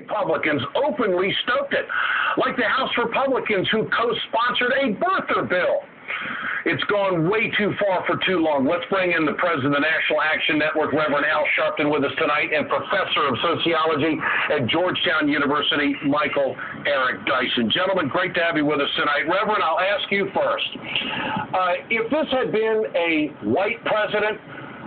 Republicans openly stoked it, like the House Republicans who co-sponsored a birther bill. It's gone way too far for too long. Let's bring in the president of the National Action Network, Rev Al Sharpen, with us tonight, and professor of sociology at Georgetown University, Michael Eric Dyson. Gentlemen, great to have you with us tonight. Reverend, I'll ask you first. If this had been a white president,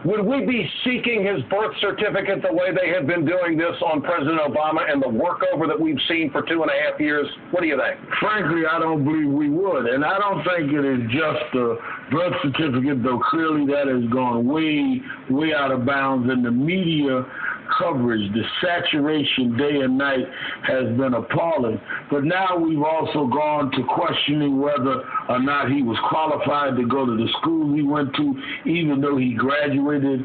would we be seeking his birth certificate the way they have been doing this on President Obama and the workover that we've seen for 2.5 years? What do you think? Frankly, I don't believe we would. And I don't think it is just a birth certificate, though clearly that has gone way out of bounds. And the media coverage, the saturation day and night has been appalling. But now we've also gone to questioning whether or not he was qualified to go to the school he went to, even though he graduated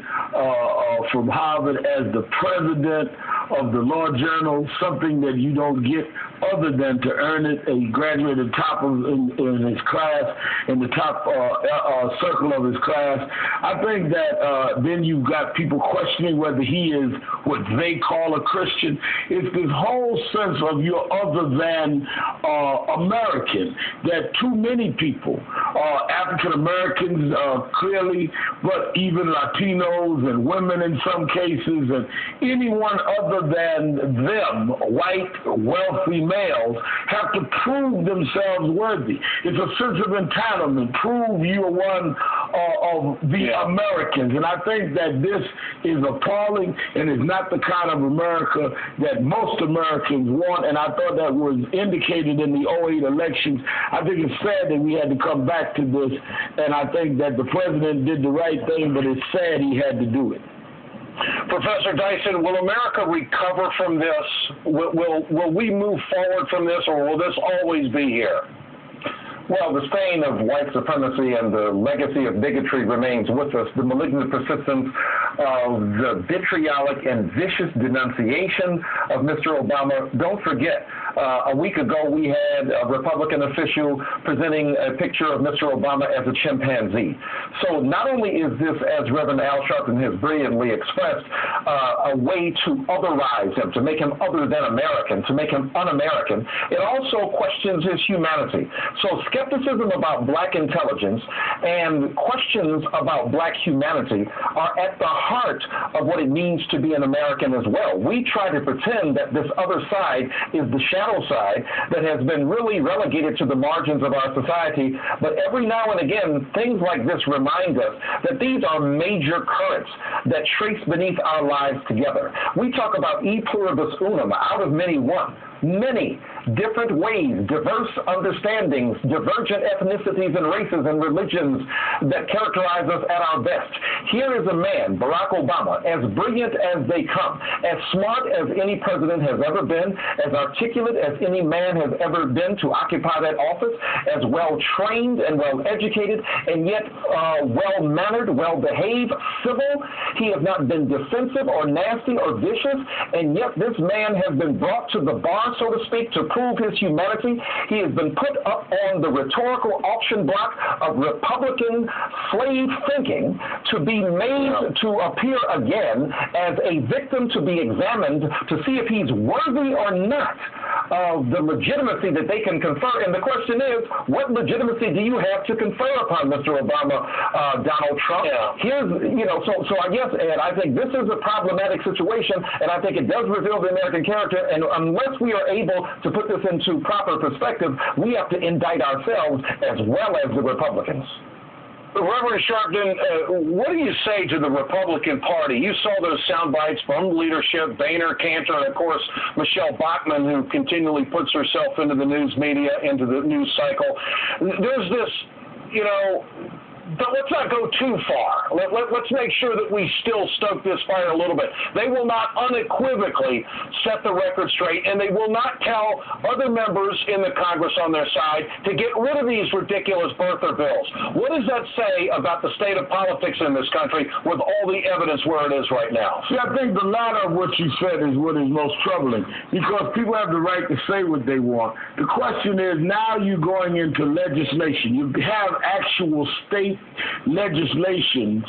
from Harvard as the president of the Law Journal, something that you don't get other than to earn it. He graduated top of in his class, in the top circle of his class. I think that then you've got people questioning whether he is what they call a Christian. It's this whole sense of you're other than American, that too many people, African Americans clearly, but even Latinos and women in some cases, and anyone other than them, white, wealthy males, have to prove themselves worthy. It's a sense of entitlement. Prove you are one of the Americans. And I think that this is appalling and is not the kind of America that most Americans want. And I thought that was indicated in the 2008 elections. I think it's sad that we had to come back to this. And I think that the president did the right thing, but it's sad he had to do it. Professor Dyson, will America recover from this? Will we move forward from this, or will this always be here? Well, the stain of white supremacy and the legacy of bigotry remains with us. The malignant persistence of the vitriolic and vicious denunciation of Mr. Obama. Don't forget, a week ago we had a Republican official presenting a picture of Mr. Obama as a chimpanzee. So not only is this, as Reverend Al Sharpen has brilliantly expressed, a way to otherize him, to make him other than American, to make him un-American, it also questions his humanity. So skepticism about black intelligence and questions about black humanity are at the heart of what it means to be an American as well. We try to pretend that this other side is the shadow side that has been really relegated to the margins of our society, but every now and again, things like this remind us that these are major currents that trace beneath our lives together. We talk about e pluribus unum, out of many one. Many different ways, diverse understandings, divergent ethnicities and races and religions that characterize us at our best. Here is a man, Barack Obama, as brilliant as they come, as smart as any president has ever been, as articulate as any man has ever been to occupy that office, as well-trained and well-educated, and yet well-mannered, well-behaved, civil. He has not been defensive or nasty or vicious, and yet this man has been brought to the bar, so to speak, to prove his humanity. He has been put up on the rhetorical auction block of Republican slave thinking to be made to appear again as a victim to be examined to see if he's worthy or not of the legitimacy that they can confer. And the question is, what legitimacy do you have to confer upon Mr. Obama, Donald Trump? Here's, so I guess, Ed, I think this is a problematic situation, and I think it does reveal the American character, and unless we are able to put this into proper perspective, we have to indict ourselves as well as the Republicans. Reverend Sharpen, what do you say to the Republican Party? You saw those sound bites from leadership, Boehner, Cantor, and, of course, Michelle Bachmann, who continually puts herself into the news media, into the news cycle. There's this, but let's not go too far. Let's make sure that we still stoke this fire a little bit. They will not unequivocally set the record straight, and they will not tell other members in the Congress on their side to get rid of these ridiculous birther bills. What does that say about the state of politics in this country with all the evidence where it is right now? See, I think the latter of what you said is what is most troubling, because people have the right to say what they want. The question is, now you're going into legislation. You have actual state legislations,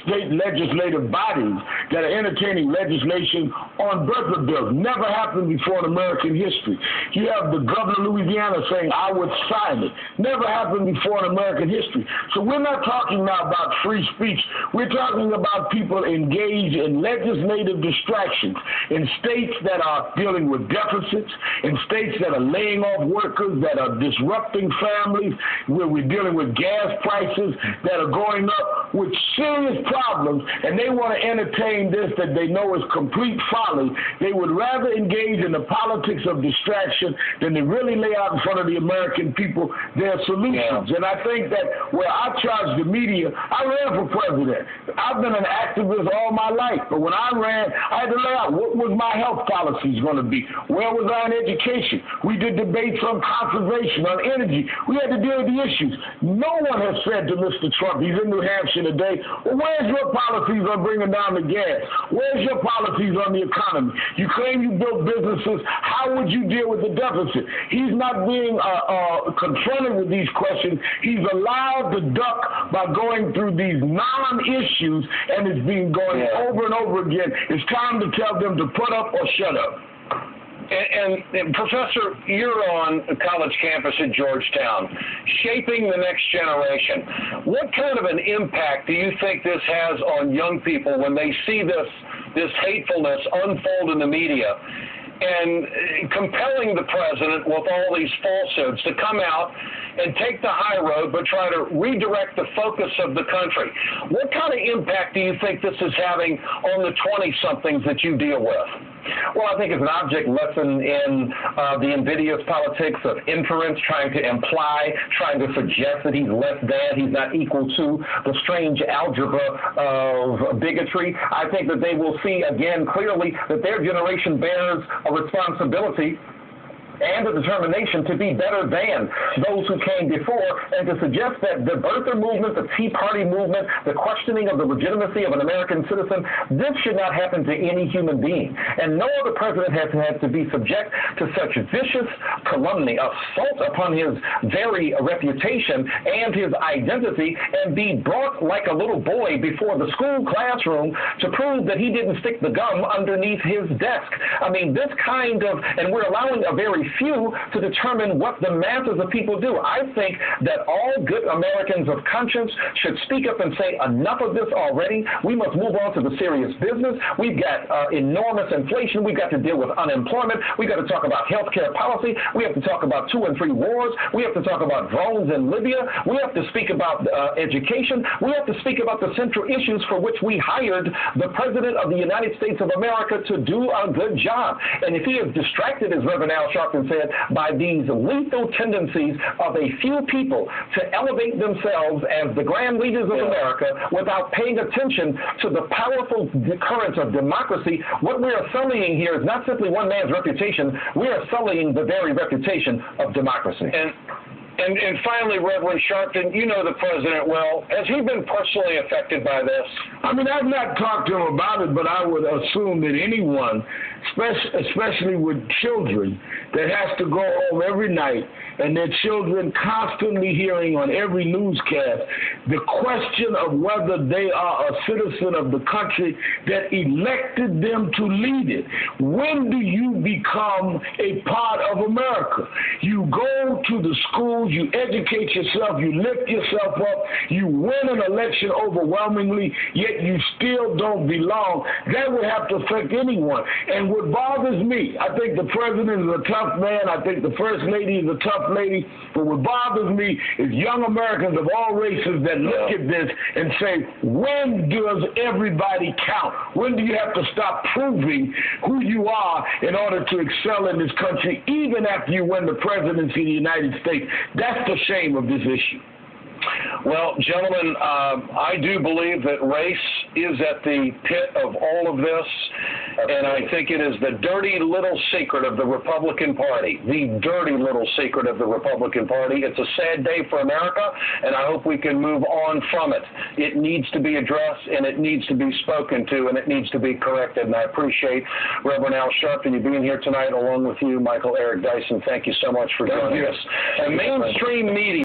state legislative bodies that are entertaining legislation on birther bills. Never happened before in American history. You have the governor of Louisiana saying, I would sign it. Never happened before in American history. So we're not talking now about free speech. We're talking about people engaged in legislative distractions in states that are dealing with deficits, in states that are laying off workers, that are disrupting families, where we're dealing with gas prices that are going up with serious problems, and they want to entertain this that they know is complete folly. They would rather engage in the politics of distraction than to really lay out in front of the American people their solutions. And I think that where I charge the media, I ran for president. I've been an activist all my life, but when I ran, I had to lay out what was my health policies going to be, where was I in education. We did debates on conservation, on energy. We had to deal with the issues. No one has said to Mr. Trump, he's in New Hampshire today, well, where's your policies on bringing down the gas? Where's your policies on the economy? You claim you built businesses. How would you deal with the deficit? He's not being confronted with these questions. He's allowed to duck by going through these non-issues, and it's been going over and over again. It's time to tell them to put up or shut up. And Professor, you're on a college campus at Georgetown, shaping the next generation. What kind of an impact do you think this has on young people when they see this hatefulness unfold in the media, and compelling the president with all these falsehoods to come out and take the high road but try to redirect the focus of the country? What kind of impact do you think this is having on the 20-somethings that you deal with? Well, I think it's an object lesson in the invidious politics of inference, trying to imply, trying to suggest that he's less than, he's not equal to, the strange algebra of bigotry. I think that they will see again clearly that their generation bears a responsibility and a determination to be better than those who came before, and to suggest that the birther movement, the Tea Party movement, the questioning of the legitimacy of an American citizen, this should not happen to any human being. And no other president has had to be subject to such vicious calumny, assault upon his very reputation and his identity, and be brought like a little boy before the school classroom to prove that he didn't stick the gum underneath his desk. I mean, this kind of, and we're allowing a very few to determine what the masses of people do. I think that all good Americans of conscience should speak up and say, enough of this already. We must move on to the serious business. We've got enormous inflation. We've got to deal with unemployment. We've got to talk about health care policy. We have to talk about 2 and 3 wars. We have to talk about drones in Libya. We have to speak about education. We have to speak about the central issues for which we hired the President of the United States of America to do a good job. And if he is distracted, as Rev Al Sharpen said, by these lethal tendencies of a few people to elevate themselves as the grand leaders of America without paying attention to the powerful currents of democracy, what we are sullying here is not simply one man's reputation. We are sullying the very reputation of democracy. And finally, Reverend Sharpen, you know the president well. Has he been personally affected by this? I mean, I've not talked to him about it, but I would assume that anyone, especially with children, that has to go home every night and their children constantly hearing on every newscast the question of whether they are a citizen of the country that elected them to lead it. When do you become a part of America? You go to the schools, you educate yourself, you lift yourself up, you win an election overwhelmingly, yet you still don't belong. That would have to affect anyone. And what bothers me, I think the president is a tough man, I think the first lady is a tough lady, but what bothers me is young Americans of all races that look at this and say, when does everybody count? When do you have to stop proving who you are in order to excel in this country, even after you win the presidency of the United States? That's the shame of this issue. Well, gentlemen, I do believe that race is at the pit of all of this, and I think it is the dirty little secret of the Republican Party, the dirty little secret of the Republican Party. It's a sad day for America, and I hope we can move on from it. It needs to be addressed, and it needs to be spoken to, and it needs to be corrected, and I appreciate Reverend Al Sharpen, you being here tonight, along with you, Michael Eric Dyson. Thank you so much for joining us. And mainstream media